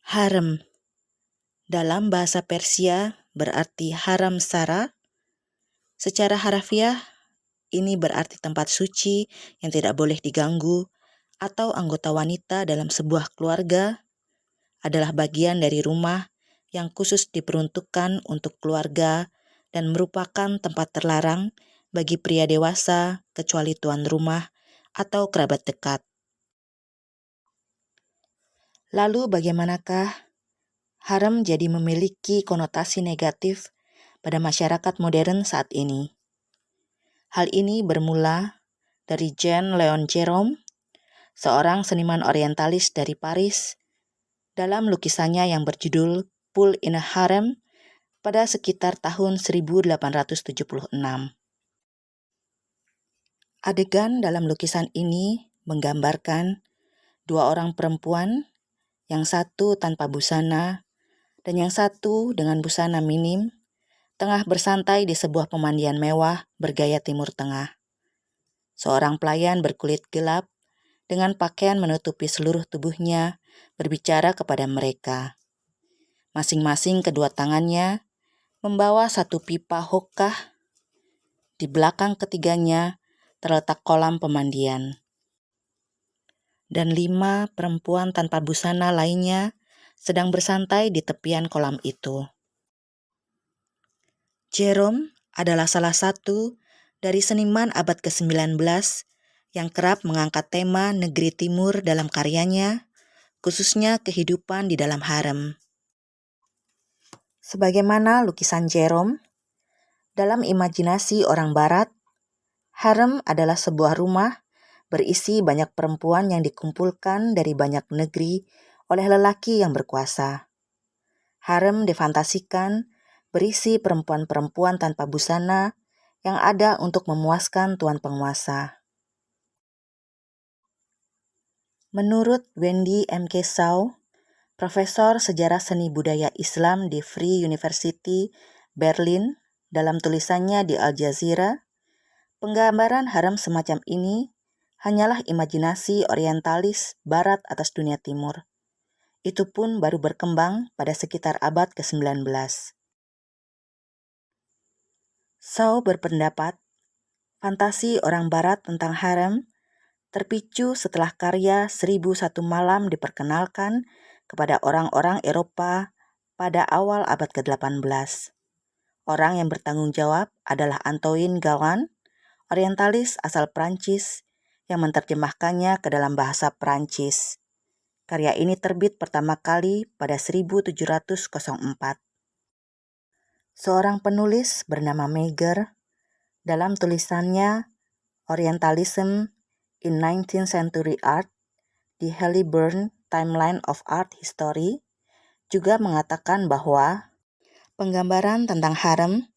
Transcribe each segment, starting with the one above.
Harem dalam bahasa Persia berarti haram sara. Secara harafiah, ini berarti tempat suci yang tidak boleh diganggu atau anggota wanita dalam sebuah keluarga adalah bagian dari rumah yang khusus diperuntukkan untuk keluarga dan merupakan tempat terlarang bagi pria dewasa kecuali tuan rumah atau kerabat dekat. Lalu bagaimanakah harem jadi memiliki konotasi negatif pada masyarakat modern saat ini? Hal ini bermula dari Jean Leon Gérôme, seorang seniman orientalis dari Paris, dalam lukisannya yang berjudul Pool in a Harem pada sekitar tahun 1876. Adegan dalam lukisan ini menggambarkan dua orang perempuan, yang satu tanpa busana dan yang satu dengan busana minim, tengah bersantai di sebuah pemandian mewah bergaya Timur Tengah. Seorang pelayan berkulit gelap dengan pakaian menutupi seluruh tubuhnya berbicara kepada mereka. Masing-masing kedua tangannya membawa satu pipa hookah. Di belakang ketiganya terletak kolam pemandian. Dan 5 perempuan tanpa busana lainnya sedang bersantai di tepian kolam itu. Gérôme adalah salah satu dari seniman abad ke-19 yang kerap mengangkat tema negeri timur dalam karyanya, khususnya kehidupan di dalam harem. Sebagaimana lukisan Gérôme, dalam imajinasi orang barat, harem adalah sebuah rumah berisi banyak perempuan yang dikumpulkan dari banyak negeri oleh lelaki yang berkuasa. Harem difantasikan berisi perempuan-perempuan tanpa busana yang ada untuk memuaskan tuan penguasa. Menurut Wendy M. K. Shaw, Profesor Sejarah Seni Budaya Islam di Free University, Berlin, dalam tulisannya di Al Jazeera, penggambaran harem semacam ini hanyalah imajinasi orientalis barat atas dunia timur. Itu pun baru berkembang pada sekitar abad ke-19. Shaw berpendapat, fantasi orang barat tentang harem terpicu setelah karya 1001 Malam diperkenalkan kepada orang-orang Eropa pada awal abad ke-18. Orang yang bertanggung jawab adalah Antoine Galland, orientalis asal Prancis, yang menerjemahkannya ke dalam bahasa Prancis. Karya ini terbit pertama kali pada 1704. Seorang penulis bernama Meger, dalam tulisannya Orientalism in 19th Century Art, di Halliburton Timeline of Art History, juga mengatakan bahwa penggambaran tentang harem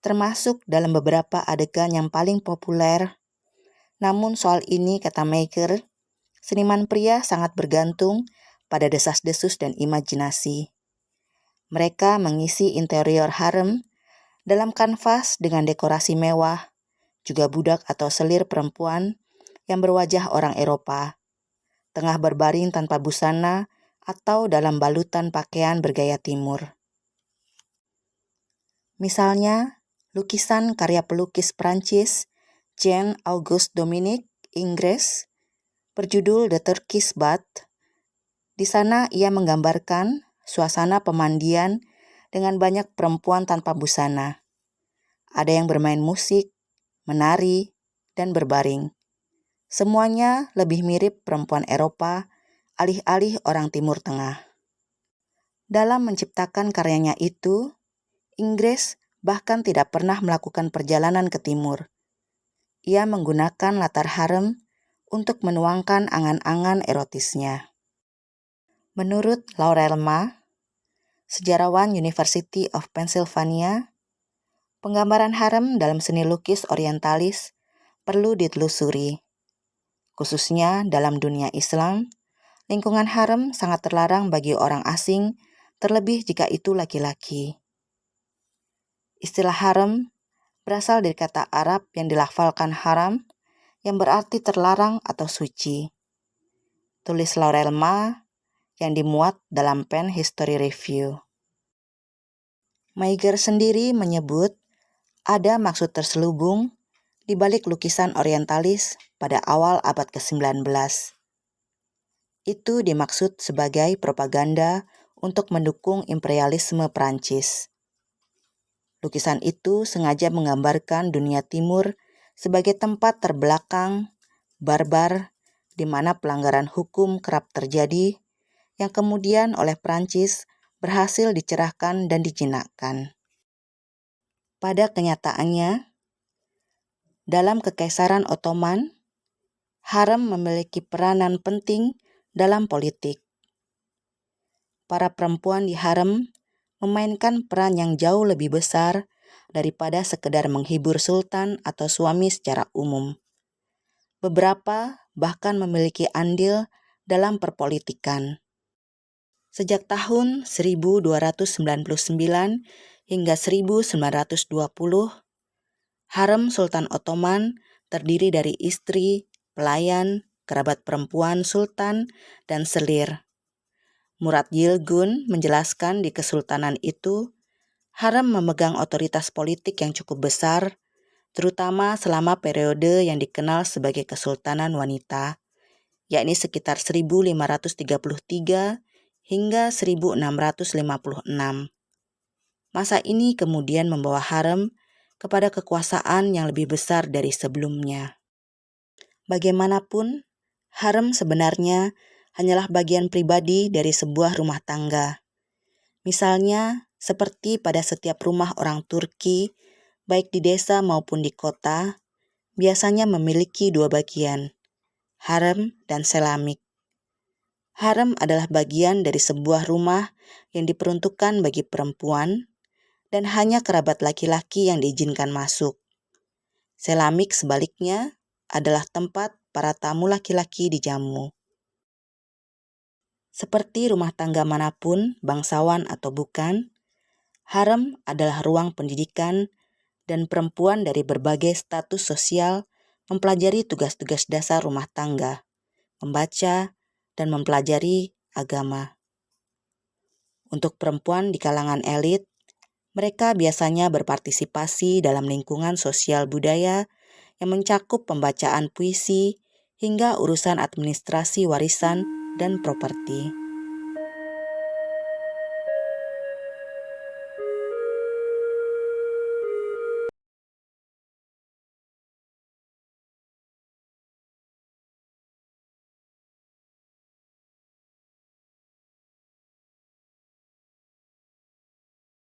termasuk dalam beberapa adegan yang paling populer. Namun soal ini, kata Meger, seniman pria sangat bergantung pada desas-desus dan imajinasi. Mereka mengisi interior harem dalam kanvas dengan dekorasi mewah, juga budak atau selir perempuan yang berwajah orang Eropa, tengah berbaring tanpa busana atau dalam balutan pakaian bergaya timur. Misalnya, lukisan karya pelukis Prancis Jean-Auguste Dominique Ingres berjudul The Turkish Bath. Di sana ia menggambarkan suasana pemandian dengan banyak perempuan tanpa busana. Ada yang bermain musik, menari, dan berbaring. Semuanya lebih mirip perempuan Eropa, alih-alih orang Timur Tengah. Dalam menciptakan karyanya itu, Ingres bahkan tidak pernah melakukan perjalanan ke timur. Ia menggunakan latar harem untuk menuangkan angan-angan erotisnya. Menurut Laurel Ma, sejarawan University of Pennsylvania, penggambaran harem dalam seni lukis orientalis perlu ditelusuri. Khususnya dalam dunia Islam, lingkungan harem sangat terlarang bagi orang asing, terlebih jika itu laki-laki. Istilah harem berasal dari kata Arab yang dilafalkan haram, yang berarti terlarang atau suci. Tulis Laurel Ma, yang dimuat dalam Pen History Review. Meiger sendiri menyebut ada maksud terselubung di balik lukisan orientalis pada awal abad ke-19. Itu dimaksud sebagai propaganda untuk mendukung imperialisme Prancis. Lukisan itu sengaja menggambarkan dunia timur sebagai tempat terbelakang, barbar, di mana pelanggaran hukum kerap terjadi, yang kemudian oleh Prancis berhasil dicerahkan dan dijinakkan. Pada kenyataannya, dalam Kekaisaran Ottoman, harem memiliki peranan penting dalam politik. Para perempuan di harem memainkan peran yang jauh lebih besar daripada sekedar menghibur sultan atau suami secara umum. Beberapa bahkan memiliki andil dalam perpolitikan. Sejak tahun 1299 hingga 1920, harem Sultan Ottoman terdiri dari istri, pelayan, kerabat perempuan sultan, dan selir. Murat Yilgun menjelaskan di kesultanan itu, harem memegang otoritas politik yang cukup besar, terutama selama periode yang dikenal sebagai Kesultanan Wanita, yakni sekitar 1533 hingga 1656. Masa ini kemudian membawa harem kepada kekuasaan yang lebih besar dari sebelumnya. Bagaimanapun, harem sebenarnya hanyalah bagian pribadi dari sebuah rumah tangga. Misalnya, seperti pada setiap rumah orang Turki, baik di desa maupun di kota, biasanya memiliki dua bagian, harem dan selamik. Harem adalah bagian dari sebuah rumah yang diperuntukkan bagi perempuan dan hanya kerabat laki-laki yang diizinkan masuk. Selamik sebaliknya adalah tempat para tamu laki-laki dijamu. Seperti rumah tangga manapun, bangsawan atau bukan, harem adalah ruang pendidikan dan perempuan dari berbagai status sosial mempelajari tugas-tugas dasar rumah tangga, membaca, dan mempelajari agama. Untuk perempuan di kalangan elit, mereka biasanya berpartisipasi dalam lingkungan sosial budaya yang mencakup pembacaan puisi hingga urusan administrasi warisan dan properti.